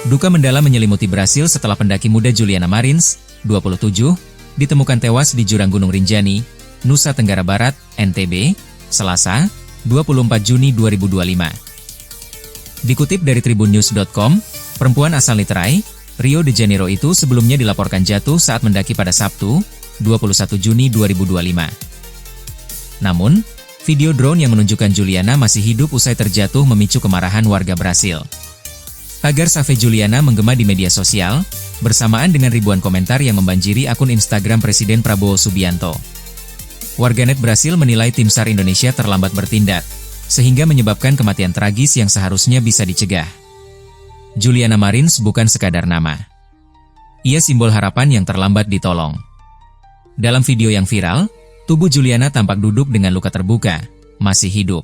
Duka mendalam menyelimuti Brasil setelah pendaki muda Juliana Marins, 27, ditemukan tewas di jurang Gunung Rinjani, Nusa Tenggara Barat, NTB, Selasa, 24 Juni 2025. Dikutip dari tribunnews.com, perempuan asal Niterói, Rio de Janeiro itu sebelumnya dilaporkan jatuh saat mendaki pada Sabtu, 21 Juni 2025. Namun, video drone yang menunjukkan Juliana masih hidup usai terjatuh memicu kemarahan warga Brasil. Tagar Salve Juliana menggema di media sosial, bersamaan dengan ribuan komentar yang membanjiri akun Instagram Presiden Prabowo Subianto. Warganet Brasil menilai tim SAR Indonesia terlambat bertindak, sehingga menyebabkan kematian tragis yang seharusnya bisa dicegah. Juliana Marins bukan sekadar nama. Ia simbol harapan yang terlambat ditolong. Dalam video yang viral, tubuh Juliana tampak duduk dengan luka terbuka, masih hidup.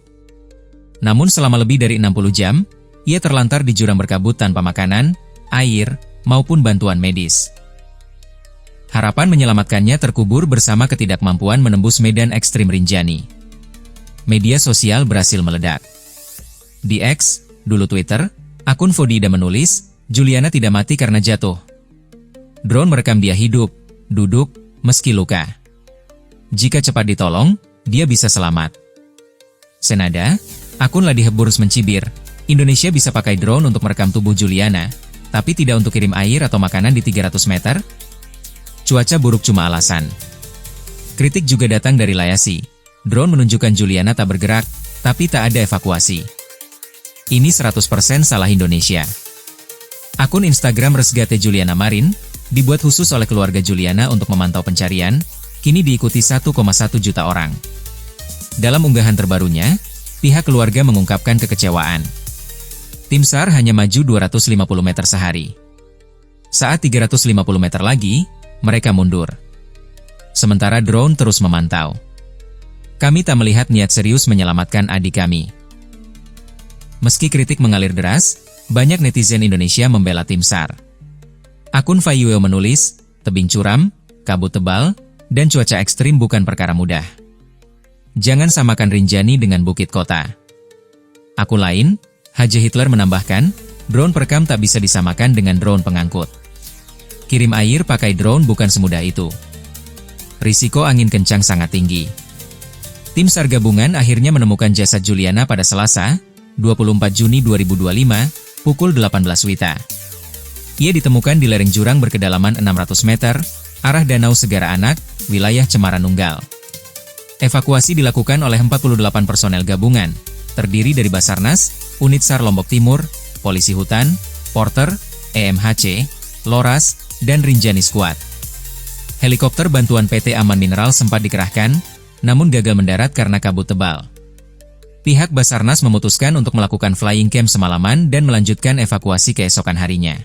Namun selama lebih dari 60 jam, ia terlantar di jurang berkabut tanpa makanan, air, maupun bantuan medis. Harapan menyelamatkannya terkubur bersama ketidakmampuan menembus medan ekstrim Rinjani. Media sosial Brasil meledak. Di X, dulu Twitter, akun Fodida menulis, Juliana tidak mati karena jatuh. Drone merekam dia hidup, duduk, meski luka. Jika cepat ditolong, dia bisa selamat. Senada, akun Ladih Burus mencibir, Indonesia bisa pakai drone untuk merekam tubuh Juliana, tapi tidak untuk kirim air atau makanan di 300 meter? Cuaca buruk cuma alasan. Kritik juga datang dari Layasi. Drone menunjukkan Juliana tak bergerak, tapi tak ada evakuasi. Ini 100% salah Indonesia. Akun Instagram Resgate Juliana Marin, dibuat khusus oleh keluarga Juliana untuk memantau pencarian, kini diikuti 1,1 juta orang. Dalam unggahan terbarunya, pihak keluarga mengungkapkan kekecewaan. Tim SAR hanya maju 250 meter sehari. Saat 350 meter lagi, mereka mundur. Sementara drone terus memantau. Kami tak melihat niat serius menyelamatkan adik kami. Meski kritik mengalir deras, banyak netizen Indonesia membela tim SAR. Akun Fayueo menulis, tebing curam, kabut tebal, dan cuaca ekstrim bukan perkara mudah. Jangan samakan Rinjani dengan bukit kota. Akun lain, Haji Hitler menambahkan, drone perekam tak bisa disamakan dengan drone pengangkut. Kirim air pakai drone bukan semudah itu. Risiko angin kencang sangat tinggi. Tim SAR gabungan akhirnya menemukan jasad Juliana pada Selasa, 24 Juni 2025, pukul 18 WITA. Ia ditemukan di lereng jurang berkedalaman 600 meter, arah Danau Segara Anak, wilayah Cemara Nunggal. Evakuasi dilakukan oleh 48 personel gabungan, terdiri dari Basarnas, Unit SAR Lombok Timur, Polisi Hutan, Porter, EMHC, Loras, dan Rinjani Squad. Helikopter bantuan PT Aman Mineral sempat dikerahkan, namun gagal mendarat karena kabut tebal. Pihak Basarnas memutuskan untuk melakukan flying camp semalaman dan melanjutkan evakuasi keesokan harinya.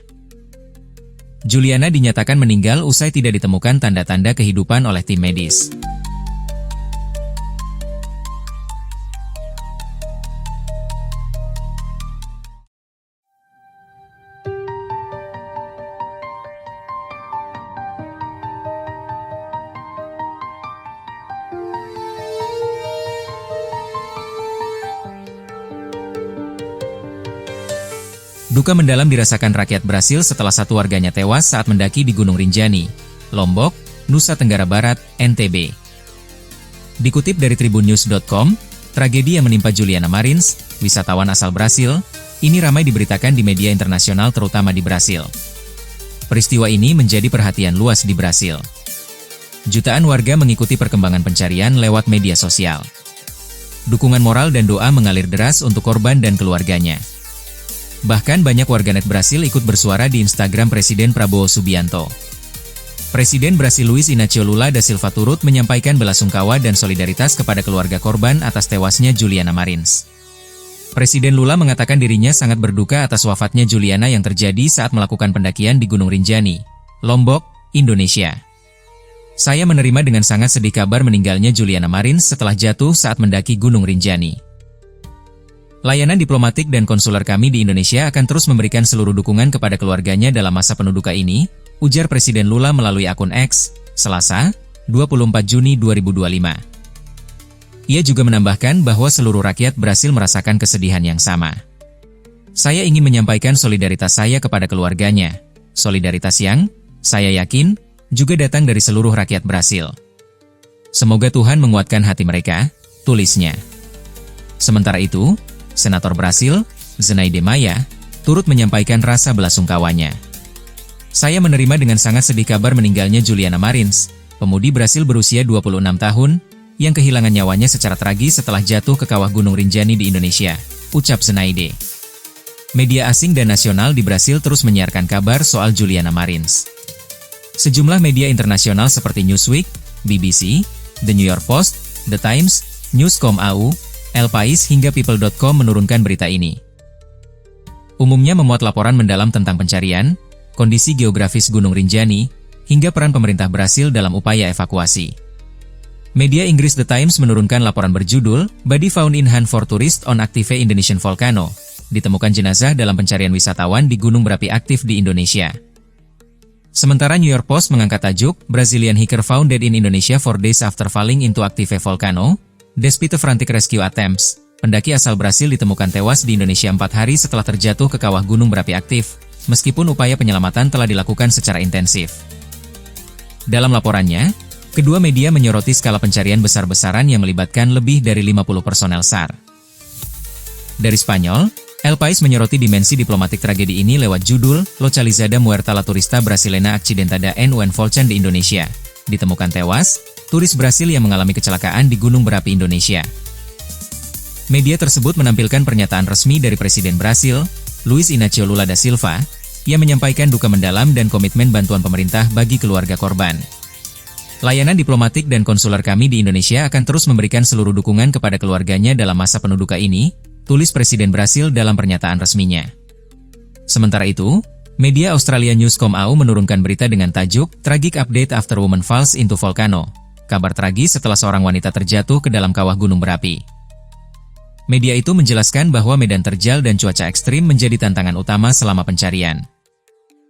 Juliana dinyatakan meninggal usai tidak ditemukan tanda-tanda kehidupan oleh tim medis. Duka mendalam dirasakan rakyat Brasil setelah satu warganya tewas saat mendaki di Gunung Rinjani, Lombok, Nusa Tenggara Barat, NTB. Dikutip dari tribunnews.com, tragedi yang menimpa Juliana Marins, wisatawan asal Brasil, ini ramai diberitakan di media internasional terutama di Brasil. Peristiwa ini menjadi perhatian luas di Brasil. Jutaan warga mengikuti perkembangan pencarian lewat media sosial. Dukungan moral dan doa mengalir deras untuk korban dan keluarganya. Bahkan banyak warganet Brasil ikut bersuara di Instagram Presiden Prabowo Subianto. Presiden Brasil Luiz Inácio Lula da Silva turut menyampaikan belasungkawa dan solidaritas kepada keluarga korban atas tewasnya Juliana Marins. Presiden Lula mengatakan dirinya sangat berduka atas wafatnya Juliana yang terjadi saat melakukan pendakian di Gunung Rinjani, Lombok, Indonesia. Saya menerima dengan sangat sedih kabar meninggalnya Juliana Marins setelah jatuh saat mendaki Gunung Rinjani. Layanan diplomatik dan konsuler kami di Indonesia akan terus memberikan seluruh dukungan kepada keluarganya dalam masa penduka ini, ujar Presiden Lula melalui akun X, Selasa, 24 Juni 2025. Ia juga menambahkan bahwa seluruh rakyat Brasil merasakan kesedihan yang sama. Saya ingin menyampaikan solidaritas saya kepada keluarganya. Solidaritas yang, saya yakin, juga datang dari seluruh rakyat Brasil. Semoga Tuhan menguatkan hati mereka, tulisnya. Sementara itu, Senator Brasil, Zenaide Maia, turut menyampaikan rasa belasungkawanya. Saya menerima dengan sangat sedih kabar meninggalnya Juliana Marins, pemudi Brasil berusia 26 tahun, yang kehilangan nyawanya secara tragis setelah jatuh ke kawah Gunung Rinjani di Indonesia, ucap Zenaide. Media asing dan nasional di Brasil terus menyiarkan kabar soal Juliana Marins. Sejumlah media internasional seperti Newsweek, BBC, The New York Post, The Times, News.com.au, El País hingga People.com menurunkan berita ini. Umumnya memuat laporan mendalam tentang pencarian, kondisi geografis Gunung Rinjani, hingga peran pemerintah Brasil dalam upaya evakuasi. Media Inggris The Times menurunkan laporan berjudul Body Found in Hand for Tourists on Active Indonesian Volcano. Ditemukan jenazah dalam pencarian wisatawan di gunung berapi aktif di Indonesia. Sementara New York Post mengangkat tajuk Brazilian hiker found dead in Indonesia 4 days after falling into active volcano, despite frantic rescue attempts. Pendaki asal Brasil ditemukan tewas di Indonesia 4 hari setelah terjatuh ke kawah gunung berapi aktif, meskipun upaya penyelamatan telah dilakukan secara intensif. Dalam laporannya, kedua media menyoroti skala pencarian besar-besaran yang melibatkan lebih dari 50 personel SAR. Dari Spanyol, El País menyoroti dimensi diplomatik tragedi ini lewat judul Localizada muerta la turista brasilena accidentada en un volcán di Indonesia. Ditemukan tewas, turis Brasil yang mengalami kecelakaan di gunung berapi Indonesia. Media tersebut menampilkan pernyataan resmi dari Presiden Brasil, Luiz Inácio Lula da Silva, yang menyampaikan duka mendalam dan komitmen bantuan pemerintah bagi keluarga korban. Layanan diplomatik dan konsuler kami di Indonesia akan terus memberikan seluruh dukungan kepada keluarganya dalam masa penuh duka ini, tulis Presiden Brasil dalam pernyataan resminya. Sementara itu, media Australia News.com.au menurunkan berita dengan tajuk Tragic Update After Woman Falls into Volcano. Kabar tragis setelah seorang wanita terjatuh ke dalam kawah gunung berapi. Media itu menjelaskan bahwa medan terjal dan cuaca ekstrim menjadi tantangan utama selama pencarian.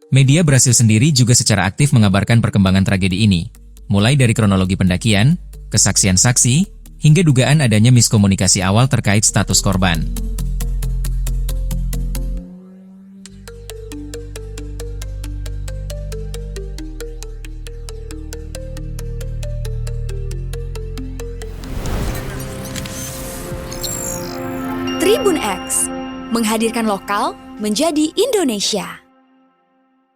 Media Brasil sendiri juga secara aktif mengabarkan perkembangan tragedi ini, mulai dari kronologi pendakian, kesaksian saksi, hingga dugaan adanya miskomunikasi awal terkait status korban. Tribun X menghadirkan lokal menjadi Indonesia.